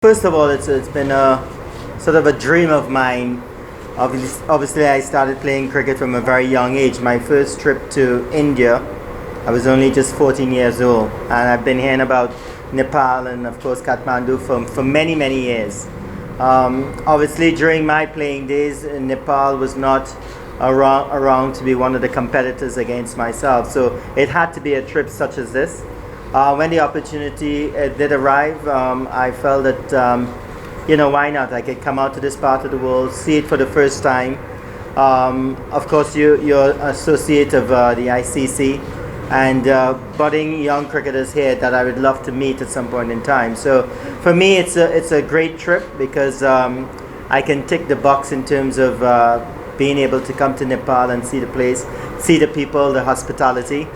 First of all, it's been a sort of a dream of mine. Obviously, I started playing cricket from a very young age. My first trip to India, I was only just 14 years old, and I've been hearing about Nepal and of course Kathmandu for many many years. Obviously, during my playing days, Nepal was not around to be one of the competitors against myself, so it had to be a trip such as this. When the opportunity did arrive, I felt that, why not? I could come out to this part of the world, see it for the first time. Of course, you're associate of the ICC and budding young cricketers here that I would love to meet at some point in time. So for me, it's a great trip because I can tick the box in terms of being able to come to Nepal and see the place, see the people, the hospitality,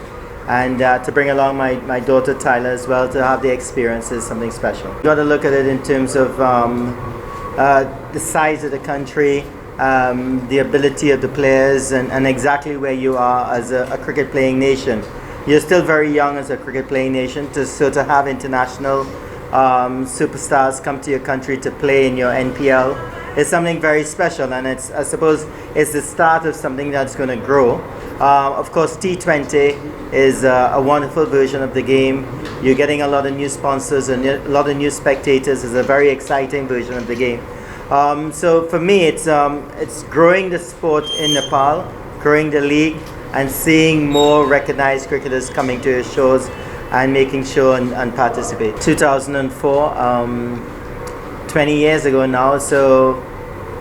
and to bring along my daughter Tyler as well to have the experience is something special. You got to look at it in terms of the size of the country, the ability of the players, and exactly where you are as a cricket playing nation. You're still very young as a cricket playing nation, to have international superstars come to your country to play in your NPL is something very special, and I suppose it's the start of something that's going to grow. Of course, T20 is a wonderful version of the game. You're getting a lot of new sponsors and a lot of new spectators. It's a very exciting version of the game. So for me, it's growing the sport in Nepal, growing the league, and seeing more recognized cricketers coming to your shows and making sure and participate. 2004, 20 years ago now. So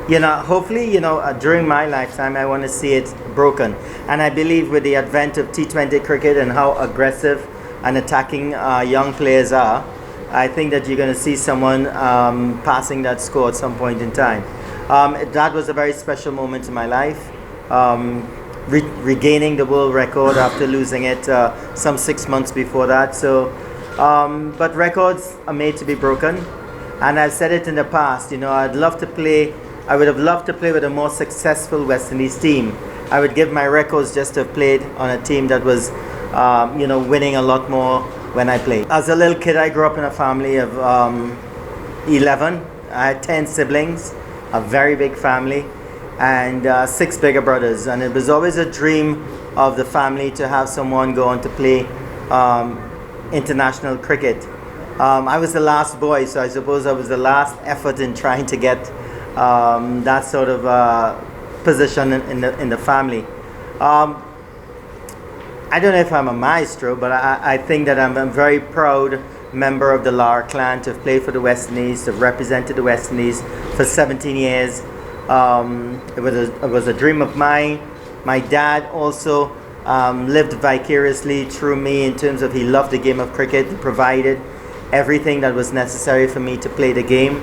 hopefully, during my lifetime, I want to see it broken. And I believe with the advent of T20 cricket and how aggressive and attacking young players are, I think that you're going to see someone passing that score at some point in time. That was a very special moment in my life. Regaining the world record after losing it some 6 months before that. So, but records are made to be broken. And I've said it in the past, I would have loved to play with a more successful West Indies team. I would give my records just to have played on a team that was, winning a lot more when I played. As a little kid, I grew up in a family of 11. I had 10 siblings, a very big family, and 6 bigger brothers. And it was always a dream of the family to have someone go on to play international cricket. I was the last boy, so I suppose I was the last effort in trying to get that sort of position in the family. I don't know if I'm a maestro, but I think that I'm a very proud member of the Lara clan to have played for the West Indies, to have represented the West Indies for 17 years. It was a dream of mine. My dad also lived vicariously through me in terms of he loved the game of cricket. He provided everything that was necessary for me to play the game.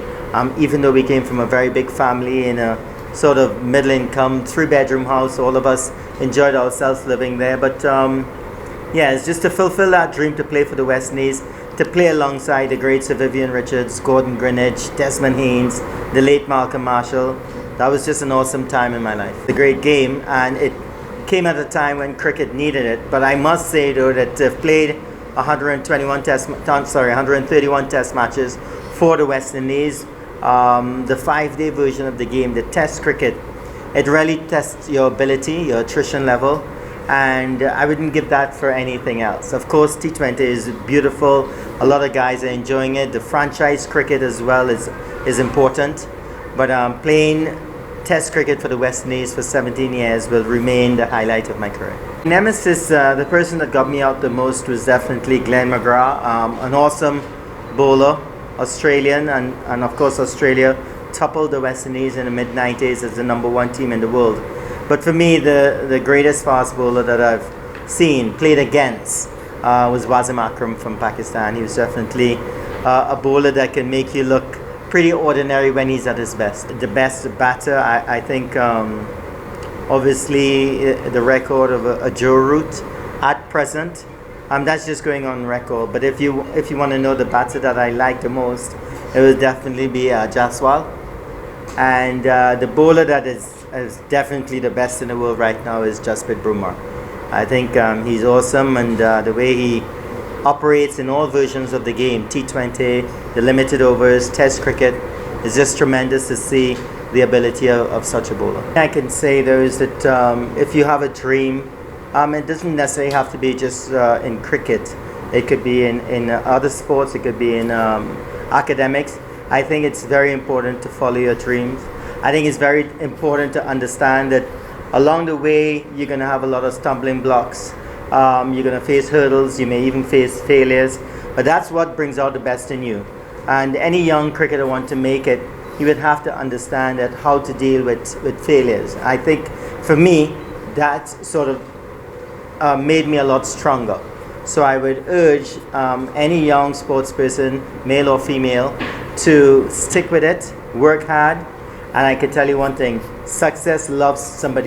Even though we came from a very big family in a sort of middle income 3-bedroom house, all of us enjoyed ourselves living there. But it's just to fulfill that dream to play for the West Indies, to play alongside the greats Sir Vivian Richards, Gordon Greenidge, Desmond Haynes, the late Malcolm Marshall. That was just an awesome time in my life. A great game, and it came at a time when cricket needed it. But I must say though that to have played 131 test matches for the West Indies, the 5-day version of the game, the test cricket, it really tests your ability, your attrition level, and I wouldn't give that for anything else. Of course, T20 is beautiful. A lot of guys are enjoying it. The franchise cricket as well is important, but playing test cricket for the West Indies for 17 years will remain the highlight of my career. Nemesis, the person that got me out the most was definitely Glenn McGrath, an awesome bowler, Australian, and of course Australia toppled the West Indies in the mid-90s as the #1 team in the world. But for me, the greatest fast bowler that I've seen, played against, was Wasim Akram from Pakistan. He was definitely a bowler that can make you look pretty ordinary when he's at his best. The best batter, I think, obviously the record of a Joe Root at present. That's just going on record. But if you want to know the batter that I like the most, it would definitely be Jaswal. And the bowler that is definitely the best in the world right now is Jasprit Bumrah. I think he's awesome, and the way he operates in all versions of the game, T20, the limited overs, test cricket. It's just tremendous to see the ability of such a bowler. I can say though is that if you have a dream, it doesn't necessarily have to be just in cricket. It could be in other sports, it could be in academics. I think it's very important to follow your dreams. I think it's very important to understand that along the way you're going to have a lot of stumbling blocks. You're going to face hurdles, you may even face failures, but that's what brings out the best in you. And any young cricketer want to make it, you would have to understand that how to deal with failures. I think for me, that sort of made me a lot stronger. So I would urge any young sports person, male or female, to stick with it, work hard, and I can tell you one thing, success loves somebody.